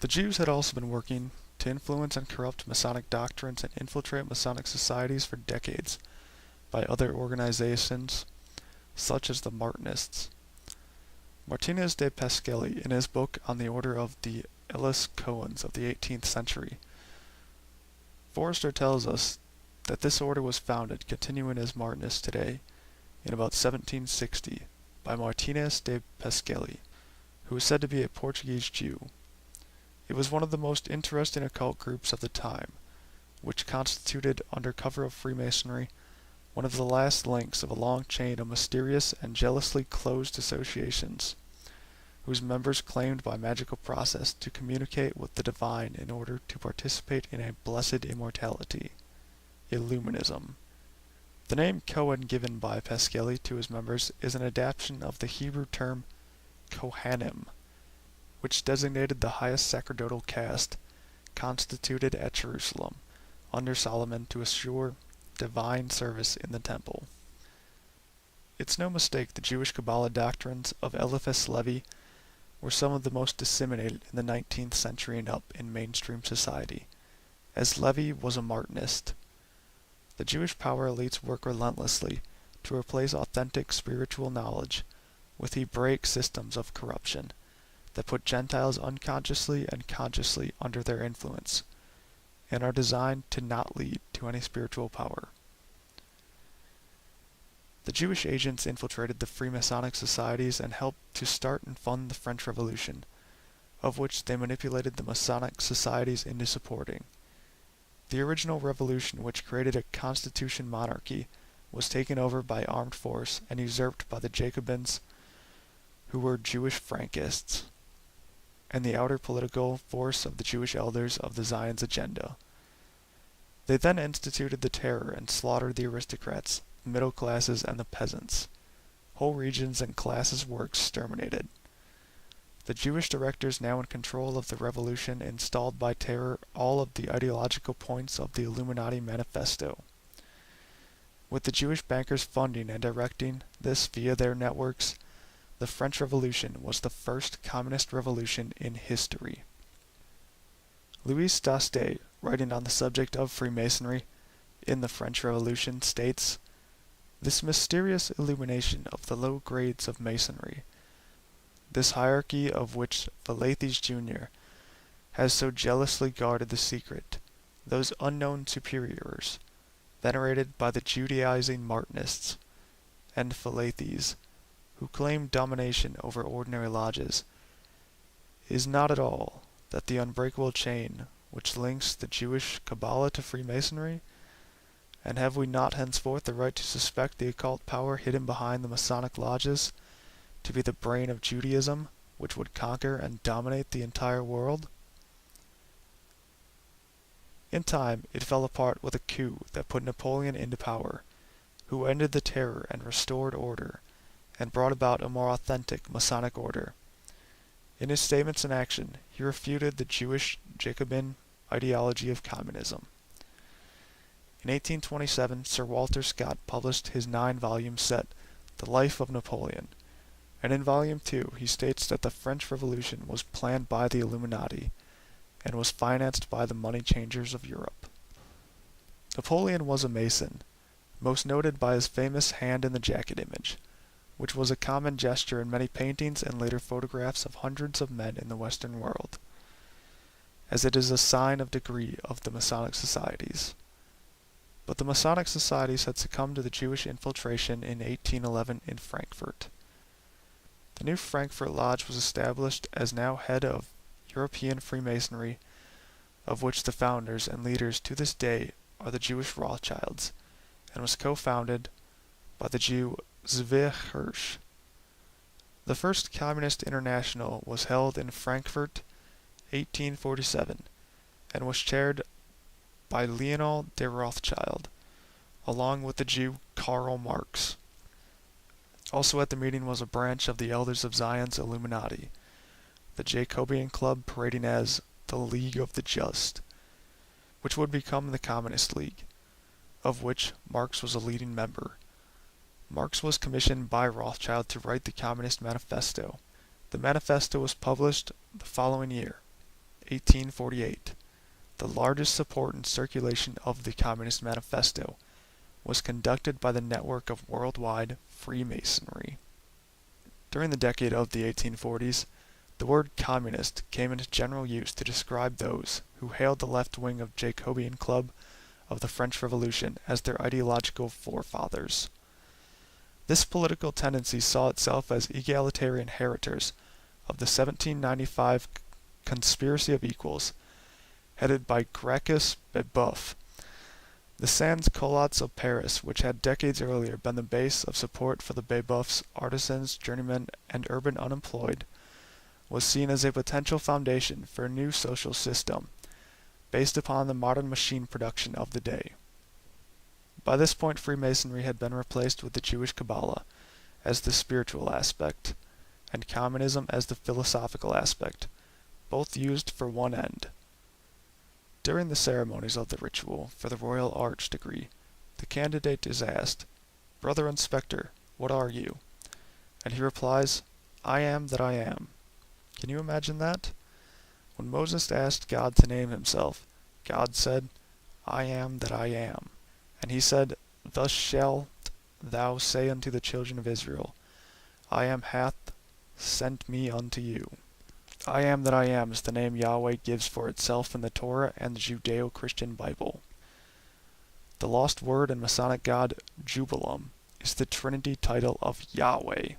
The Jews had also been working to influence and corrupt Masonic doctrines and infiltrate Masonic societies for decades by other organizations such as the Martinists. Martínez de Pesquelli, in his book on the Order of the Elis Cohens of the 18th century, Forrester tells us that this order was founded, continuing as Martinists today, in about 1760 by Martínez de Pesquelli, who was said to be a Portuguese Jew. It was one of the most interesting occult groups of the time, which constituted, under cover of Freemasonry, one of the last links of a long chain of mysterious and jealously closed associations, whose members claimed by magical process to communicate with the divine in order to participate in a blessed immortality, Illuminism. The name Cohen given by Pesquelli to his members is an adaptation of the Hebrew term Kohanim, which designated the highest sacerdotal caste constituted at Jerusalem under Solomon to assure divine service in the temple. It's no mistake the Jewish Kabbalah doctrines of Eliphas Levi were some of the most disseminated in the 19th century and up in mainstream society, as Levi was a Martinist. The Jewish power elites work relentlessly to replace authentic spiritual knowledge with Hebraic systems of corruption that put Gentiles unconsciously and consciously under their influence, and are designed to not lead to any spiritual power. The Jewish agents infiltrated the Freemasonic societies and helped to start and fund the French Revolution, of which they manipulated the Masonic societies into supporting. The original revolution, which created a constitution monarchy, was taken over by armed force and usurped by the Jacobins, who were Jewish Frankists, and the outer political force of the Jewish elders of the Zion's agenda. They then instituted the terror and slaughtered the aristocrats, the middle classes, and the peasants. Whole regions and classes were exterminated. The Jewish directors now in control of the revolution installed by terror all of the ideological points of the Illuminati Manifesto. With the Jewish bankers funding and directing this via their networks, the French Revolution was the first communist revolution in history. Louis Daste, writing on the subject of Freemasonry in the French Revolution, states, "This mysterious illumination of the low grades of Masonry, this hierarchy of which Valethes Jr. has so jealously guarded the secret, those unknown superiors, venerated by the Judaizing Martinists, and Valethes, who claim domination over ordinary lodges, is not at all that the unbreakable chain which links the Jewish Kabbalah to Freemasonry? And have we not henceforth the right to suspect the occult power hidden behind the Masonic lodges to be the brain of Judaism, which would conquer and dominate the entire world?" In time, it fell apart with a coup that put Napoleon into power, who ended the terror and restored order, and brought about a more authentic Masonic order. In his statements and action, he refuted the Jewish Jacobin ideology of communism. In 1827, Sir Walter Scott published his 9-volume set, The Life of Napoleon, and in Volume 2 he states that the French Revolution was planned by the Illuminati, and was financed by the money changers of Europe. Napoleon was a Mason, most noted by his famous hand-in-the-jacket image, which was a common gesture in many paintings and later photographs of hundreds of men in the Western world, as it is a sign of degree of the Masonic societies. But the Masonic societies had succumbed to the Jewish infiltration in 1811 in Frankfurt. The new Frankfurt Lodge was established as now head of European Freemasonry, of which the founders and leaders to this day are the Jewish Rothschilds, and was co-founded by the Jew Zvi Hirsch. The first Communist International was held in Frankfurt, 1847, and was chaired by Leonel de Rothschild, along with the Jew Karl Marx. Also at the meeting was a branch of the Elders of Zion's Illuminati, the Jacobean Club parading as the League of the Just, which would become the Communist League, of which Marx was a leading member. Marx was commissioned by Rothschild to write the Communist Manifesto. The manifesto was published the following year, 1848, the largest support and circulation of the Communist Manifesto was conducted by the network of worldwide Freemasonry. During the decade of the 1840s, the word communist came into general use to describe those who hailed the left wing of Jacobean Club of the French Revolution as their ideological forefathers. This political tendency saw itself as egalitarian heritors of the 1795 Conspiracy of Equals, headed by Gracchus Babeuf. The Sans Culottes of Paris, which had decades earlier been the base of support for the Babeufs, artisans, journeymen, and urban unemployed, was seen as a potential foundation for a new social system, based upon the modern machine production of the day. By this point, Freemasonry had been replaced with the Jewish Kabbalah as the spiritual aspect, and communism as the philosophical aspect, both used for one end. During the ceremonies of the ritual for the Royal Arch degree, the candidate is asked, "Brother Inspector, what are you?" And he replies, "I am that I am." Can you imagine that? When Moses asked God to name himself, God said, "I am that I am." And he said, "Thus shalt thou say unto the children of Israel, I am hath sent me unto you." I am that I am is the name Yahweh gives for itself in the Torah and the Judeo-Christian Bible. The lost word in Masonic God, Jubileum, is the Trinity title of Yahweh.